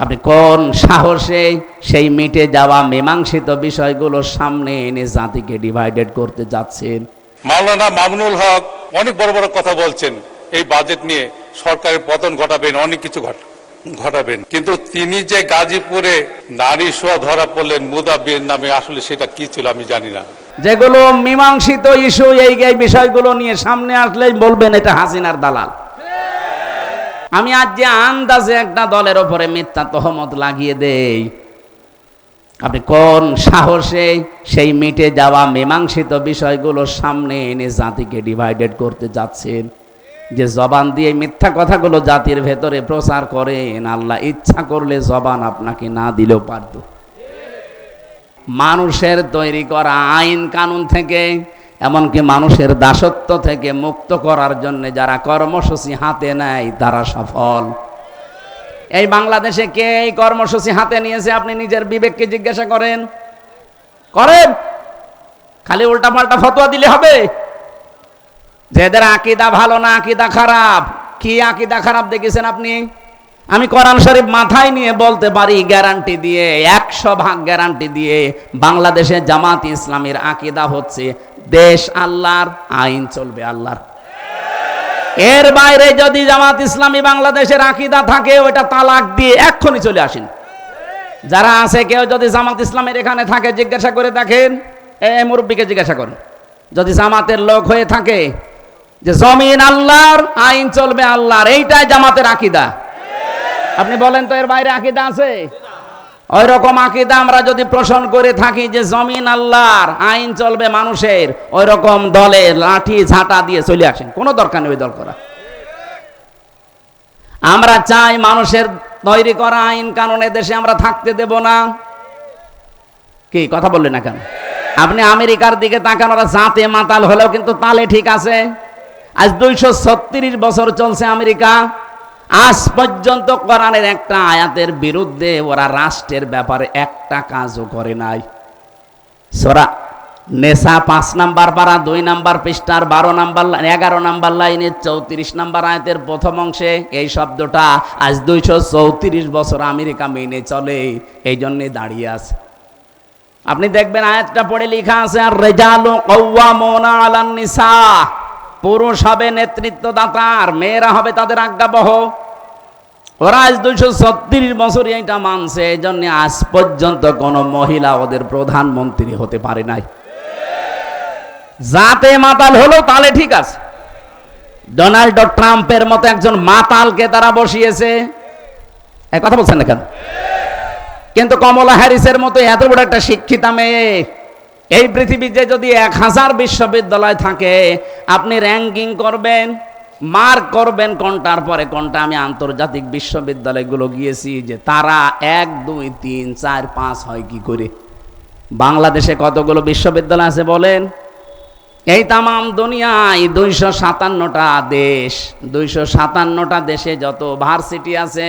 আপনি কোন সাহসে সেই মিটে যাওয়া মীমাংসিত বিষয়গুলো সামনে এনে জাতিকে ডিভাইডেড করতে যাচ্ছেন? মাওলানা মামুনুল হক অনেক বড় বড় কথা বলছেন, এই বাজেট নিয়ে সরকারের পতন ঘটাবেন, অনেক কিছু ঘটাবেন, কিন্তু তিনি যে গাজীপুরে নারী শোয়া ধরা পড়লেন মুদাব্বির নামে, আসলে সেটা কি ছিল আমি জানি না। যেগুলো মীমাংসিত ইস্যু, এই বিষয়গুলো নিয়ে সামনে আসলেই বলবেন এটা হাসিনার দালাল। আমি আজ যে আন্দাজে একটা দলের ওপরে মিথ্যা তহমত লাগিয়ে দেই, আপনি কোন সাহসে সেই মিটে যাওয়া মীমাংসিত বিষয়গুলো সামনে এনে জাতিকে ডিভাইডেড করতে যাচ্ছেন? যে জবান দিয়ে মিথ্যা কথাগুলো জাতির ভেতরে প্রচার করেন, আল্লাহ ইচ্ছা করলে জবান আপনাকে না দিলেও পারত। মানুষের তৈরি করা আইন কানুন থেকে, এমনকি মানুষের দাসত্ব থেকে মুক্ত করার জন্য যারা কর্মসূচি হাতে নেয় তারা সফল। এই বাংলাদেশে কে এই কর্মসূচি হাতে নিয়েছে? আপনি নিজের বিবেককে জিজ্ঞাসা করেন। খালি উল্টাপাল্টা ফতোয়া দিলে হবে যে এদের আকীদা ভালো না আকীদা খারাপ? কি আকীদা খারাপ দেখেছেন আপনি? আমি কোরআন শরীফ মাথায় নিয়ে বলতে পারি গ্যারান্টি দিয়ে, 100% গ্যারান্টি দিয়ে, বাংলাদেশে জামাত ইসলামীর আকীদা হচ্ছে দেশ আল্লাহর, আইন চলবে আল্লাহর। এর বাইরে যদি জামাত ইসলামী বাংলাদেশের আকীদা থাকে, ওটা তালাক দিয়ে এক্ষুনি চলে আসেন। যারা আছে কেউ যদি জামাত ইসলামের এখানে থাকে জিজ্ঞাসা করে দেখেন, এই মুরব্বীকে জিজ্ঞাসা করেন, যদি জামাতের লোক হয়ে থাকে যে জমিন আল্লাহর, আইন চলবে আল্লাহর, এইটাই জামাতের আকীদা, আপনি বলেন তো এর বাইরে আকীদা আছে? ওই রকম আকীদা আমরা যদি পোষণ করে থাকি যে জমিন আল্লাহর, আইন চলবে মানুষের, ওই রকম দলে লাঠি ঝাঁটা দিয়ে চলে আসেন, কোনো দরকার নেই ওই দল করা। আমরা চাই মানুষের তৈরি করা আইন কানুনের দেশে আমরা থাকতে দেব না। কি কথা বললেন না কেন? আপনি আমেরিকার দিকে তাকান, ওরা জাতে মাতাল হলেও কিন্তু তালে ঠিক আছে। আজ 236 বছর চলছে আমেরিকা, আজ পর্যন্ত কোরআনের একটা আয়াতের বিরুদ্ধে ওরা রাষ্ট্রের ব্যাপারে একটা কাজও করে নাই। সূরা নেসা 5 নাম্বার পারা 2 নাম্বার পৃষ্ঠার 11 নাম্বার লাইনের 34 নাম্বার আয়াতের প্রথম অংশে এই শব্দটা আজ 234 বছর আমেরিকা মেনে চলে, এই জন্যে দাঁড়িয়ে আছে। আপনি দেখবেন আয়াতটা পড়ে লেখা আছে, আর রিজালু কাওয়ামুনা আলান নিসা, পুরুষ হবে নেতৃত্বদাতা আর মেয়েরা হবে তাদের আজ্ঞাবহ। ওরা আজ 236 বছর এইটা মানছে, এই জন্য আজ পর্যন্ত কোনো মহিলা ওদের প্রধানমন্ত্রী হতে পারে নাই। জাতে মাতাল হলো তাহলে ঠিক আছে, ডোনাল্ড ট্রাম্পের মতো একজন মাতালকে তারা বসিয়েছে, এই কথা বলছেন না কেন? কিন্তু কমলা হ্যারিসের মতো এত বড় একটা শিক্ষিতা মেয়ে, এই পৃথিবীতে যদি 1000 বিশ্ববিদ্যালয় থাকে, আপনি র্যাঙ্কিং করবেন, মার্ক করবেন কোনটার পরে কোনটা। আমি আন্তর্জাতিক বিশ্ববিদ্যালয়গুলো গিয়েছি, যে তারা 1 2 3 4 5 হয় কি করে? বাংলাদেশে কতগুলো বিশ্ববিদ্যালয় আছে বলেন? এই তামাম দুনিয়ায় 257টা দেশ, 257টা দেশে যত ভার্সিটি আছে,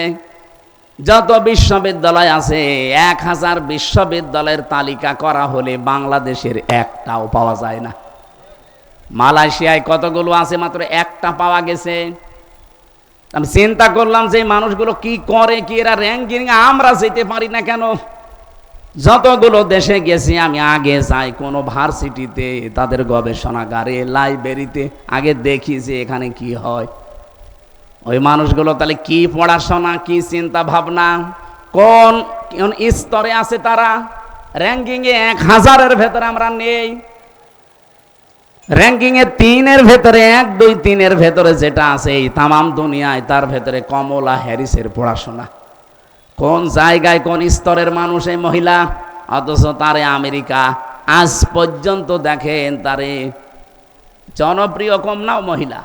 যত বিশ্ববিদ্যালয় আছে, 1000 বিশ্ববিদ্যালয়ের তালিকা করা হলে বাংলাদেশের একটাও পাওয়া যায় না। মালয়েশিয়ায় কতগুলো আছে, মাত্র একটা পাওয়া গেছে। আমি চিন্তা করলাম যে মানুষগুলো কি করে, কি এরা র্যাঙ্কিং আমরা যেতে পারি না কেন? যতগুলো দেশে গেছি আমি, আগে যাই কোনো ভার্সিটিতে, তাদের গবেষণাগারে, লাইব্রেরিতে, আগে দেখি যে এখানে কি হয়। ওই মানুষগুলো তাহলে কি পড়াশোনা, কি চিন্তা ভাবনা, কোন স্তরে আছে তারা? র্যাঙ্কিংয়ে 1000-এর ভেতরে আমরা নেই, র্যাঙ্কিংয়ে 3-এর ভেতরে 1 2 3-এর ভেতরে যেটা আছে এই তামাম দুনিয়ায়, তার ভেতরে কমলা হ্যারিসের পড়াশোনা। কোন জায়গায় কোন স্তরের মানুষ এই মহিলা? অথচ তারে আমেরিকা আজ পর্যন্ত দেখেন তারে জনপ্রিয় কম নাও মহিলা,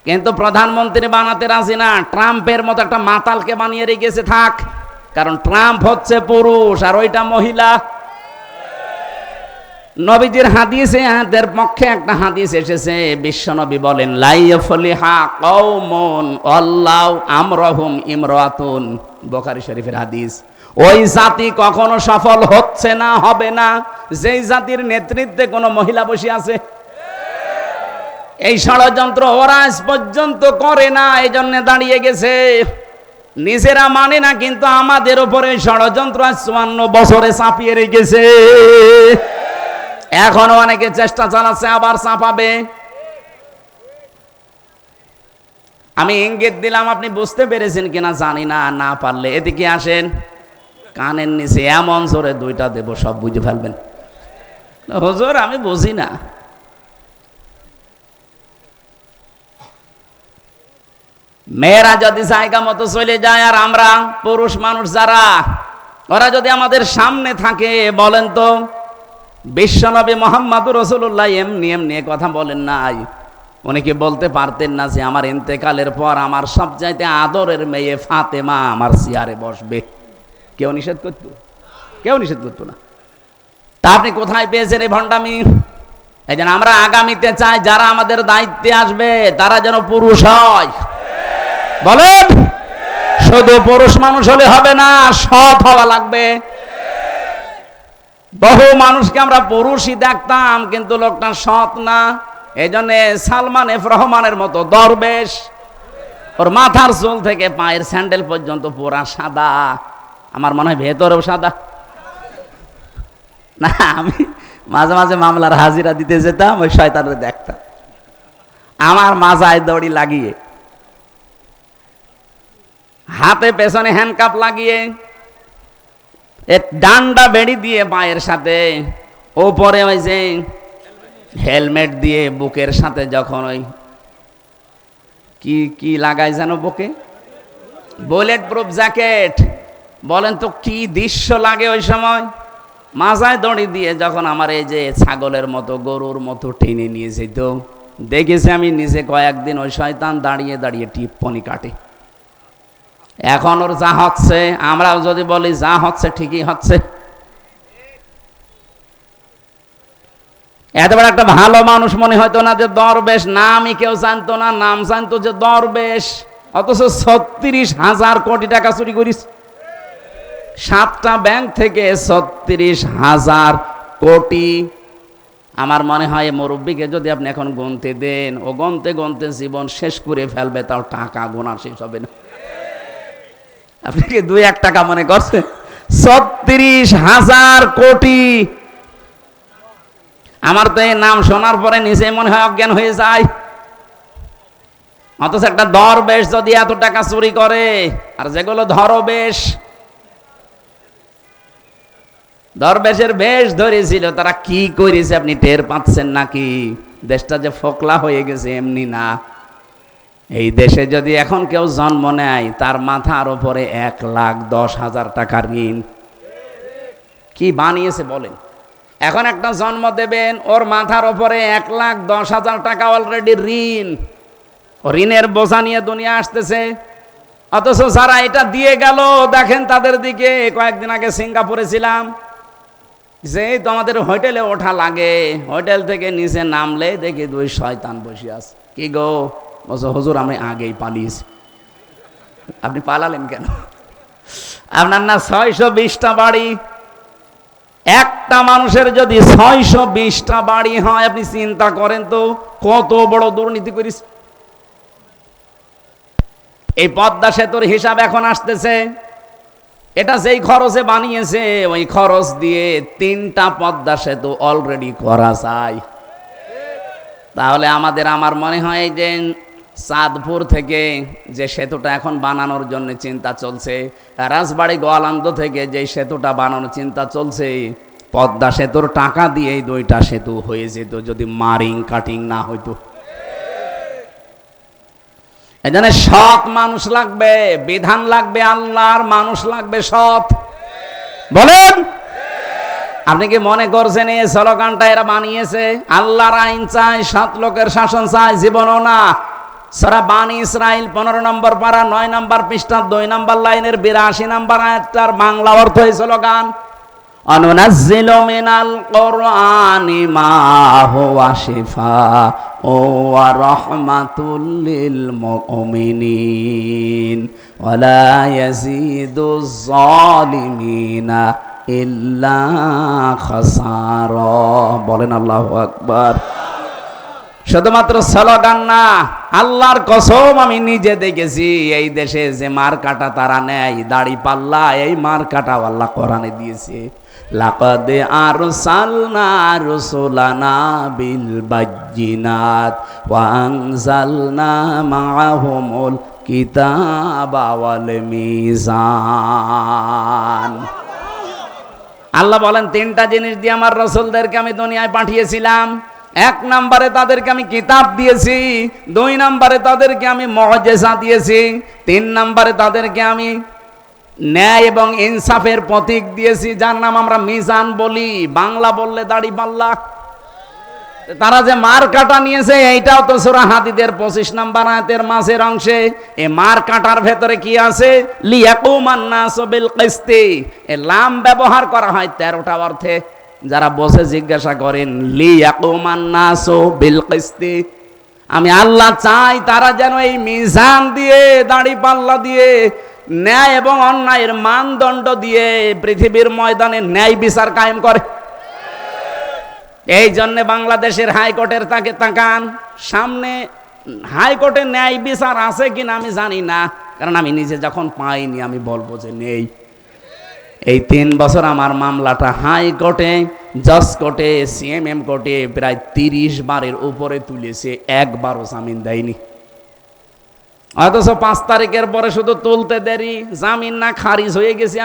কিন্তু প্রধানমন্ত্রী বানাতে রাজি না। ট্রাম্পের মতো একটা মাতালকে বানিয়ে রেখেছে থাক, কারণ ট্রাম্প হচ্ছে পুরুষ আর ওইটা মহিলা। নবীজির হাদিসে এদের পক্ষে একটা হাদিস এসেছে, বিশ্বনবী বলেন, লা ইয়াফলিহা কওমুন আল্লাহু আমরহুম ইমরাতুন, বুখারী শরীফের হাদিস। ওই জাতি কখনো সফল হচ্ছে না, হবে না, যেই জাতির নেতৃত্বে কোনো মহিলা বসে আছে। এই ষড়যন্ত্র ওরা আজ পর্যন্ত করে না, এই জন্য দাঁড়িয়ে গেছে। নিজেরা মানে না, কিন্তু আমাদের উপরে ষড়যন্ত্র 54 বছরে চাপিয়ে রেখেছে। এখনো অনেকে চেষ্টা চালাচ্ছে আবার চাপাবে। আমি ইঙ্গিত দিলাম, আপনি বুঝতে পেরেছেন কিনা জানি না, না পারলে এদিকে আসেন, কানের নিচে এমন জোরে দুইটা দেব, সব বুঝে ফেলবেন। হুজুর আমি বুঝি না। মেয়েরা যদি জায়গা মতো চলে যায়, আর আমরা পুরুষ মানুষ যারা, ওরা যদি আমাদের সামনে থাকে, বলেন তো বিশ্বনবী মুহাম্মদুর রাসূলুল্লাহ এমনি এমনি কথা বলেন নাই? উনি কি বলতে পারতেন না যে আমার ইন্তেকালের পর আমার সবচাইতে আদরের মেয়ে ফাতেমা আমার চেয়ারে বসবে? কেউ নিষেধ করতো? কেউ নিষেধ করতো না। তা আপনি কোথায় পেয়েছেন এই ভণ্ডামি? এই জন্য আমরা আগামীতে চাই যারা আমাদের দায়িত্বে আসবে তারা যেন পুরুষ হয়। বলেন, শুধু পুরুষ মানুষ হলে হবে না, সৎ হওয়া লাগবে। বহু মানুষকে আমরা পুরুষই দেখতাম, কিন্তু লোকটা সৎ না। এই জন্য সালমান এফ রহমানের মতো দরবেশ, ওর মাথার চুল থেকে পায়ের স্যান্ডেল পর্যন্ত পুরা সাদা, আমার মনে হয় ভেতরেও সাদা। না, আমি মাঝে মাঝে মামলার হাজিরা দিতে যেতাম, ওই শয়তানরে দেখতাম আমার মাজায় দড়ি লাগিয়ে, হাতে পেছনে হ্যান্ডকাপ লাগিয়ে, এক ডান্ডা বেড়ি দিয়ে পায়ের সাথে, ওপরে ওই যে হেলমেট দিয়ে, বুকের সাথে যখন ওই কি কি লাগায় যেন বুকে, বুলেট প্রুফ জ্যাকেট। বলেন তো কি দৃশ্য লাগে ওই সময়। মাজায় দড়ি দিয়ে যখন আমার এই যে ছাগলের মতো, গরুর মতো টেনে নিয়ে যেত, দেখেছি আমি নিজে কয়েকদিন ওই শয়তান দাঁড়িয়ে দাঁড়িয়ে টিপ্পনি কাটে। এখন ওর যা হচ্ছে, আমরাও যদি বলি যা হচ্ছে ঠিকই হচ্ছে। এত বড় একটা ভালো মানুষ মনে হয়তো না যে দরবেশ, নামই কেউ জানতো না, নাম জানতো যে দরবেশ, অথচ 36,000 কোটি টাকা চুরি করিস। 7টা ব্যাংক থেকে 36,000 কোটি। আমার মনে হয় মুরব্বীকে যদি আপনি এখন গুনতে দেন, ও গুনতে গুনতে জীবন শেষ করে ফেলবে, তাও টাকা গোনা শেষ হবে না। আপনি কি 2-1 টাকা মনে করছেন? 36,000 কোটি। আমার তো এই নাম শোনার পরে নিজে মনে হয় অজ্ঞান হয়ে যায়। অথচ একটা দরবেশ যদি এত টাকা চুরি করে, আর যেগুলো ধরবেশ, দরবেশের বেশ ধরেছিল, তারা কি করেছে আপনি টের পাচ্ছেন নাকি? দেশটা যে ফোকলা হয়ে গেছে এমনি না। এই দেশে যদি এখন কেউ জন্ম নেয়, তার মাথার উপরে 1,10,000 টাকা ঋণ। কি বানিয়েছে বলেন? এখন একটা জন্ম দেবেন, ওর মাথার উপরে 1,10,000 টাকা অলরেডি ঋণ। ঋণের বোঝা নিয়ে দুনিয়া আসতেছে। অথচ যারা এটা দিয়ে গেল, দেখেন তাদের দিকে। কয়েকদিন আগে সিঙ্গাপুরে ছিলাম, যে তো আমাদের হোটেলে ওঠা লাগে, হোটেল থেকে নিচে নামলে দেখি 2 শয়তান বসে আছে। কি গো? বলছো হুজুর আমি আগেই পালিয়েছি। আপনি পালালেন কেন? আপনার না 620টা বাড়ি। একটা মানুষের যদি 620টা বাড়ি হয়, আপনি চিন্তা করেন তো কত বড় দুর্নীতি করিস। এই পদ্মা সেতুর হিসাব এখন আসতেছে। এটা যেই খরচে বানিয়েছে, ওই খরচ দিয়ে 3টা পদ্মা সেতু অলরেডি করা যায়। তাহলে আমার মনে হয় যে চাঁদপুর থেকে যে সেতুটা এখন বানানোর জন্য চিন্তা চলছে, রাজবাড়ী গোয়ালন্দ থেকে যে সেতুটা বানানোর চিন্তা চলছে, পদ্মা সেতুর টাকা দিয়ে এই 2টা সেতু হয়ে যেত যদি মারিং কাটিং না হইতো। এজন্য সৎ মানুষ লাগবে, বিধান লাগবে আল্লাহর, মানুষ লাগবে সৎ। বলেন, আপনি কি মনে করছেন এই স্লোগানটা এরা বানিয়েছে? আল্লাহর আইন চাই, সৎ লোকের শাসন চাই, জীবনও না। সূরা বানী ইসরাইল 15 নম্বর পারা 9 নম্বর পৃষ্ঠা 2 নম্বর লাইনের 82 নম্বর আয়াতটার বাংলা অর্থ এই স্লোগান, অনুনাজ্জিলু মিনাল কুরআনি মা হুয়া শিফাউ ওয়া রাহমাতুল লিল মুমিনিন ওয়া লা ইয়াজিদুজ জালিমিনা ইল্লা খাসারা। বলেন আল্লাহু আকবার। শুধুমাত্র স্লোগান না, আল্লাহর কসম আমি নিজে দেখেছি এই দেশে যে মার কাটা তারা নেয় দাড়ি পাল্লা, এই মার কাটা আল্লাহ কোরআনে দিয়েছে। লাকাদ আরসালনা রুসুলানা বিল বাজ্জিনাত ওয়া আনজালনা মাআহুমুল কিতাবা ওয়াল মিজান। আল্লাহ বলেন তিনটা জিনিস দিয়ে আমার রাসূলদেরকে আমি দুনিয়ায় পাঠিয়েছিলাম। এক নম্বরে তাদেরকে আমি কিতাব দিয়েছি, দুই নম্বরে তাদেরকে আমি মুআজিজা দিয়েছি, তিন নম্বরে তাদেরকে আমি ন্যায় এবং ইনসাফের প্রতীক দিয়েছি, যার নাম আমরা মিজান বলি, বাংলা বললে দাড়ি পাল্লা। তারা যে মার কাটা নিয়েছে এইটাও তো সূরা হাদীদের 25 নম্বর আয়াতের মাঝের অংশে। এই মার কাটার ভেতরে কি আছে? লিয়াকুমান নাসু বিল কিসতি। এই লাম ব্যবহার করা হয় 13টা অর্থে। যারা বসে জিজ্ঞাসা করেন লিয়াকুমান নাসু বিল কিসতি, আমি আল্লাহ চাই তারা যেন এই মিজান দিয়ে, দাড়ি পাল্লা দিয়ে, ন্যায় এবং অন্যায়ের মানদণ্ড দিয়ে পৃথিবীর ময়দানে ন্যায় বিচার কায়েম করে। এই জন্য বাংলাদেশের হাইকোর্টের তাকে তাকান, সামনে হাইকোর্টে ন্যায় বিচার আছে কিনা আমি জানি না, কারণ আমি নিজে যখন পাইনি আমি বলবো যে নেই। এই 3 বছর আমার মামলাটা হাইকোর্টে, জজ কোর্টে, সিএমএম কোর্টে প্রায় 30 বারের উপরে তুলেছে, একবারও জামিন দেয়নি। অথচ 5 তারিখের পরে শুধু তুলতে দেরি, জামিন না খারিজ হয়ে গেছি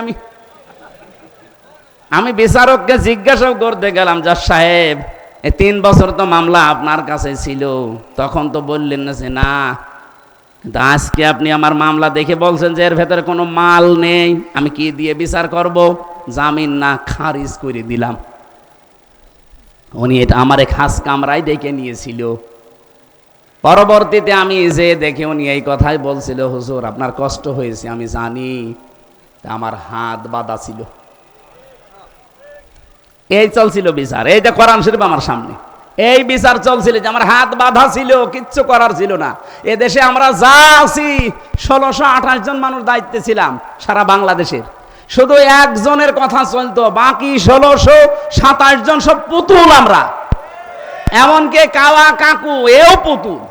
আমি বিচারককে জিজ্ঞাসা করতে গেলাম, জজ সাহেব এই 3 বছর তো মামলা আপনার কাছে ছিল, তখন তো বললেন না যে না, কিন্তু আজকে আপনি আমার মামলা দেখে বলছেন যে এর ভেতরে কোনো মাল নেই, আমি কি দিয়ে বিচার করব? জামিন না খারিজ করে দিলাম। উনি এটা আমার খাস কামরায় ডেকে নিয়েছিল। পরবর্তীতে আমি যে দেখে উনি এই কথাই বলছিল, হুজুর আপনার কষ্ট হয়েছে আমি জানি, আমার হাত বাঁধা ছিল। এই চলছিল বিচার, এই যে কোরআন শরীফ আমার সামনে, এই বিচার চলছিল যে আমার হাত বাঁধা ছিল, কিচ্ছু করার ছিল না। এ দেশে আমরা যা আছি 1628 জন মানুষ দায়িত্বে ছিলাম সারা বাংলাদেশের, শুধু একজনের কথা চলতো, বাকি 1627 জন সব পুতুল আমরা। এমনকি কাওয়া কাকু এও পুতুল,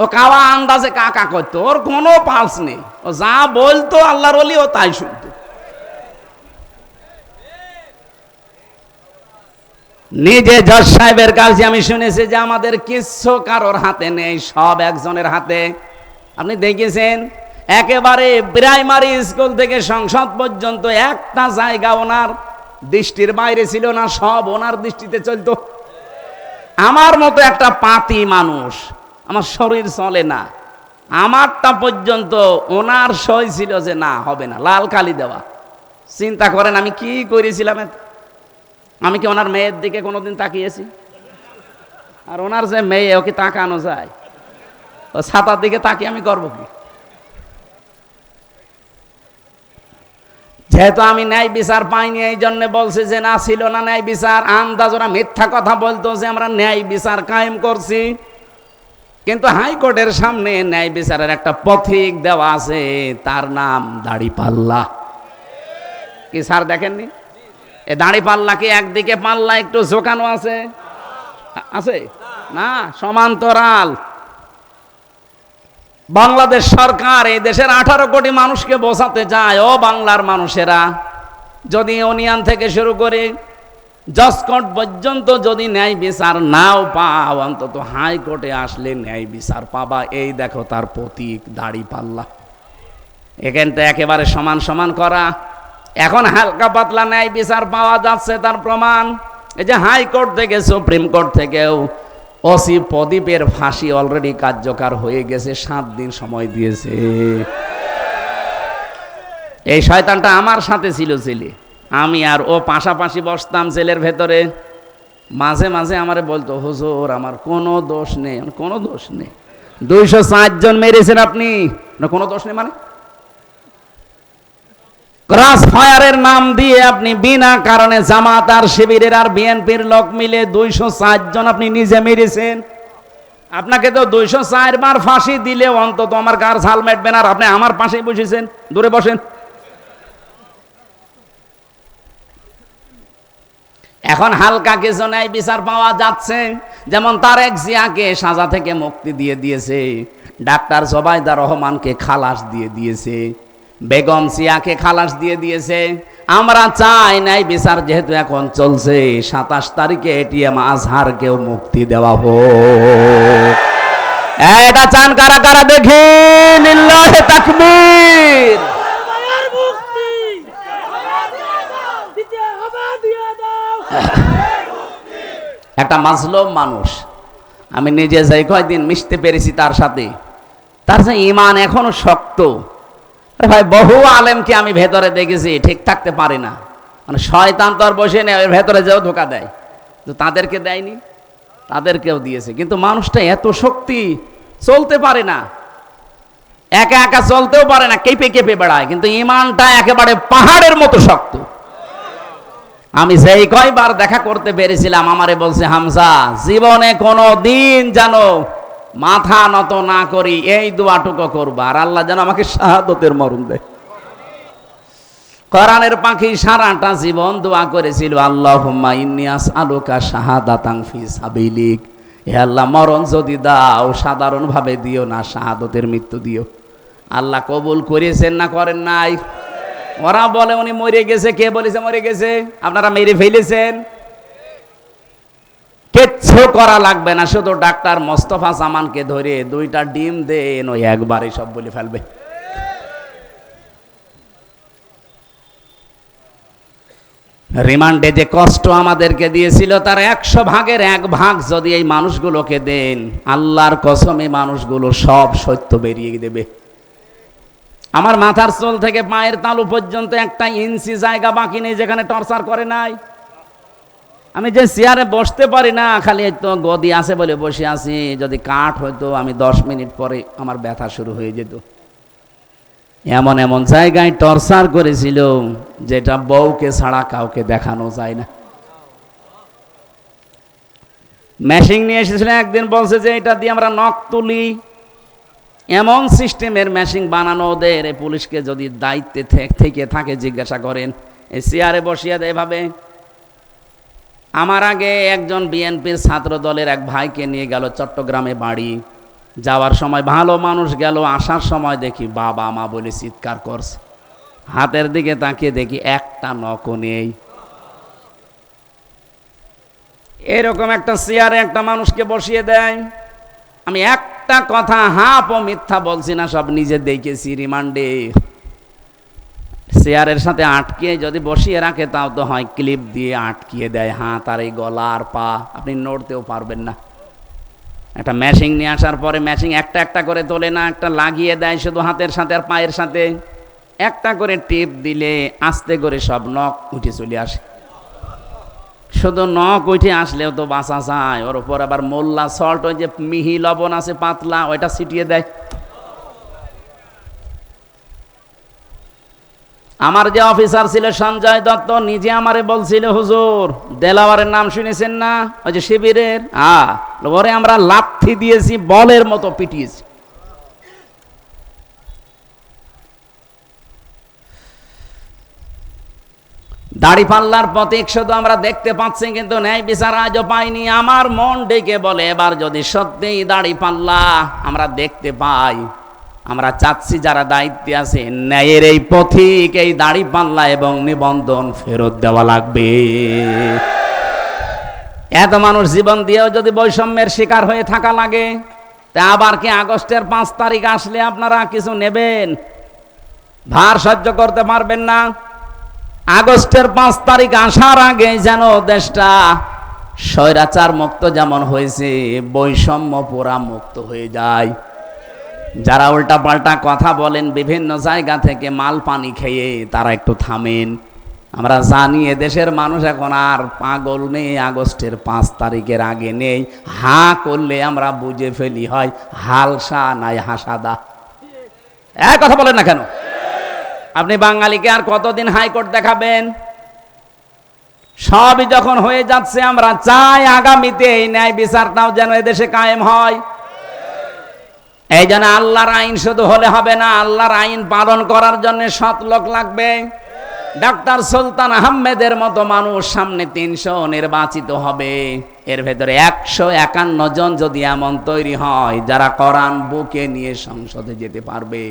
ও কাওয়া আন্দাজে কাকা করতো, ওর কোনো পালস নেই, ও যা বলতো আল্লাহর ওলি ও তাই শুনতো। নিজে জজ সাহেবের কাছে আমি শুনেছি যে আমাদের কিচ্ছু কারোর হাতে নেই, সব একজনের হাতে। আপনি দেখেছেন একেবারে প্রাইমারি স্কুল থেকে সংসদ পর্যন্ত একটা জায়গা ওনার দৃষ্টির বাইরে ছিল না, সব ওনার দৃষ্টিতে চলতো। আমার মতো একটা পাতি মানুষ, আমার শরীর চলে না, আমারটা পর্যন্ত ওনার সই ছিল যে না হবে না, লাল কালি দেওয়া। চিন্তা করেন আমি কি করেছিলাম। আমি কি ওনার মেয়ের দিকে কোনোদিন তাকিয়েছি? আর ওনার যে মেয়ে, ওকে তাকানো যায়? ও ছাতার দিকে তাকিয়ে আমি করবো কি? যেহেতু আমি ন্যায় বিচার পাইনি, এই জন্য বলছে যে না ছিল না ন্যায় বিচার। আন্দাজ ওরা মিথ্যা কথা বলতো যে আমরা ন্যায় বিচার কায়েম করছি, কিন্তু হাইকোর্টের সামনে ন্যায় বিচারের একটা পথিক দেওয়া আছে, তার নাম দাড়ি পাল্লা। কি স্যার দেখেননি? এ দাড়ি পাল্লা কি একদিকে পাল্লা একটু ঝোকানো আছে? আছে না, সমান্তরাল। বাংলাদেশ সরকার এই দেশের 18 কোটি মানুষকে বোঝাতে চায়, ও বাংলার মানুষেরা, যদি ইউনিয়ন থেকে শুরু করে জজ কোর্ট পর্যন্ত যদি ন্যায় বিচার নাও পাও, অন্তত হাইকোর্টে আসলে ন্যায় বিচার পাবা। এই দেখো তার প্রতীক দাড়ি পাল্লা। এখানটা একেবারে সমান সমান করা। এখন হালকা পাতলা ন্যায় বিচার পাওয়া যাচ্ছে, তার প্রমাণ এই যে হাইকোর্ট থেকে সুপ্রিম কোর্ট থেকেও ওসি প্রদীপের ফাঁসি অলরেডি কার্যকর হয়ে গেছে, 7 দিন সময় দিয়েছে। এই শয়তানটা আমার সাথে ছিল ছেলে, আমি আর ও পাশাপাশি বসতাম জেলের ভেতরে। মাঝে মাঝে আমারে বলতো, হুজুর আমার কোনো দোষ নেই। কোনো দোষ নেই? 204 জন মেরেছেন আপনি, না কোনো দোষ নেই মানে? ক্রস ফায়ারের নাম দিয়ে আপনি বিনা কারণে জামাত আর শিবিরের আর বিএনপির লোক মিলে 204 জন আপনি নিজে মেরেছেন। আপনাকে তো 204 বার ফাঁসি দিলে অন্তত আমার গার ঝাল মেটবে না, আর আপনি আমার পাশেই বসেছেন, দূরে বসেন। এখন হালকা কিছু ন্যায় বিচার পাওয়া যাচ্ছে, যেমন তারেক জিয়াকে সাজা থেকে মুক্তি দিয়ে দিয়েছে, ডাক্তার জোবাইদা রহমানকে খালাস দিয়ে দিয়েছে, বেগম জিয়াকে খালাস দিয়ে দিয়েছে। আমরা চাই নাই বিচার যেহেতু এখন চলছে, 27 তারিখে এটিএম আজহারকেও মুক্তি দেওয়া হোক। এটা চান কারা কারা দেখি? লিল্লাহে তাকবীর। একটা মাজলুম মানুষ, আমি নিজে যাই কয়দিন মিশতে পেরেছি তার সাথে, তার যে ঈমান এখনো শক্ত। আরে ভাই, বহু আলেমকে আমি ভেতরে দেখেছি ঠিক থাকতে পারি না, মানে শয়তান তো আর বসে নেই, ভেতরে যেও ধোকা দেয়, তো তাদেরকে দেয়নি, তাদেরকেও দিয়েছে। কিন্তু মানুষটা এত শক্তি, চলতে পারে না, একা একা চলতেও পারে না, কেঁপে কেঁপে বেড়ায়, কিন্তু ঈমানটা একেবারে পাহাড়ের মতো শক্ত। আমি সেই কয়বার দেখা করতে পেরেছিলাম, আমারে বলছে, হামজা জীবনে কোনো দিন যেন মাথা নত না করি, এই দোয়াটুকু করবা, আর আল্লাহ যেন আমাকে শাহাদতের মরণ দেয়। কোরআনের পাখি সারাটা জীবন দোয়া করেছিল, আল্লাহুম্মা ইন্নী আসআলুকা শাহাদাতান ফি সাবিলিক, হে আল্লাহ মরণ যদি দাও সাধারণ ভাবে দিও না, শাহাদতের মৃত্যু দিও। আল্লাহ কবুল করেছেন না করেন নাই? ওরা বলে উনি মরে গেছে, কে বলেছে মরে গেছে? আপনারা মেরে ফেলেছেন। কিচ্ছু করা লাগবে না, শুধু ডাক্তার মোস্তফা জামানকে ধরে 2টা ডিম দেন, ওই একবারে সব বলে ফেলবে। রিমান্ডে যে কষ্ট আমাদেরকে দিয়েছিল তার 100 ভাগের 1 ভাগ যদি এই মানুষগুলোকে দেন, আল্লাহর কসম এই মানুষগুলো সব সত্য বেরিয়ে দেবে। আমার মাথার চুল থেকে পায়ের তালু পর্যন্ত 1 ইঞ্চি জায়গা বাকি নেই যেখানে টর্চার করে নাই। আমি যে চেয়ারে বসতে পারি না, খালি তো গদি আছে বলে বসে আছি, যদি কাঠ হয়তো আমি 10 মিনিট পরে আমার ব্যথা শুরু হয়ে যেত। এমন এমন জায়গায় টর্চার করেছিল যেটা বউকে ছাড়া কাউকে দেখানো যায় না। মেশিন নিয়ে এসেছিল একদিন, বলছে যে এটা দিয়ে আমরা নখ তুলি, এমন সিস্টেমের মেশিন বানানো ওদের। পুলিশকে যদি দায়িত্বে থেকে থাকে জিজ্ঞাসা করেন, এই চেয়ারে বসিয়ে দেয় এভাবে। আমার আগে একজন বিএনপির ছাত্র দলের এক ভাইকে নিয়ে গেল চট্টগ্রামে বাড়ি, যাওয়ার সময় ভালো মানুষ গেল, আসার সময় দেখি বাবা মা বলে চিৎকার করছে, হাতের দিকে তাকিয়ে দেখি 1টা নখও নেই। এরকম একটা চেয়ারে একটা মানুষকে বসিয়ে দেয়। আমি একটা কথা হাফ ও মিথ্যা বলছি না, সব নিজে দেখেছি। রিমান্ডে চেয়ারের সাথে আটকে যদি বসিয়ে রাখে, তাও তো হয় ক্লিপ দিয়ে আটকিয়ে দেয় হাত আর এই গলা আর পা, আপনি নড়তেও পারবেন না। একটা মেশিন নিয়ে আসার পরে মেশিন একটা একটা করে তোলে না, একটা লাগিয়ে দেয় শুধু হাতের সাথে আর পায়ের সাথে, একটা করে টিপ দিলে আস্তে করে সব নখ উঠে চলে আসে। শুধু নখ উঠে আসলেও তো বাঁচা যায়, ওর উপর আবার মোল্লা সল্ট, ওই যে মিহি লবণ আছে পাতলা, ওইটা ছিটিয়ে দেয়। আমার যে অফিসার ছিল সঞ্জয় দত্ত, নিজে আমারে বলছিল, হুজুর দেলাওয়ারের নাম শুনেছেন না, ওই যে শিবিরের, ওরে আমরা লাথি দিয়েছি, বলের মতো পিটিয়েছি। দাড়ি পাল্লার প্রতীক শুধু আমরা দেখতে পাচ্ছি, কিন্তু ন্যায় বিচার আজও পাইনি। আমার মন ডেকে বলে, এবার যদি সত্যিই দাড়ি পাল্লা আমরা দেখতে পাই, আমরা চাচ্ছি যারা দায়িত্বে আছে, ন্যায়ের এই পথিক, এই দাড়ি পাল্লা এবং নিবন্ধন ফেরত দেওয়া লাগবে। এত মানুষ জীবন দিয়েও যদি বৈষম্যের শিকার হয়ে থাকা লাগে, তা আবার কি আগস্টের 5 তারিখ আসলে আপনারা কিছু নেবেন? ভার সহ্য করতে পারবেন না? আগস্টের 5 তারিখ আসার আগে যেন দেশটা স্বৈরাচার মুক্ত যেমন হয়েছে, বৈষম্য পুরা মুক্ত হয়ে যায়। যারা উল্টা পাল্টা কথা বলেন বিভিন্ন জায়গা থেকে মাল পানি খেয়ে, তারা একটু থামেন। আমরা জানি এদেশের মানুষ এখন আর পাগল নেই, আগস্টের 5 তারিখের আগে নেই। হা করলে আমরা বুঝে ফেলি হয় হালসা নাই হাসাদা। এক কথা বলেন না কেন? আপনি বাঙালিকে আর কতদিন হাইকোর্ট দেখাবেন? সবই যখন হয়ে যাচ্ছে, আমরা চাই আগামীতে এই ন্যায় বিচারটাও যেন এদেশে কায়েম হয়। এই জন্য আল্লাহর আইন শুধু হলে হবে না, আল্লাহর আইন পালন করার জন্য সৎ লোক লাগবে। ডক্টর সুলতান আহমেদের মতো মানুষ সামনে 300 নির্বাচিত হবে। এর ভেতরে 151 জন যদি এমন তৈরি হয় যারা কোরআন বুকে নিয়ে সংসদে যেতে পারবে,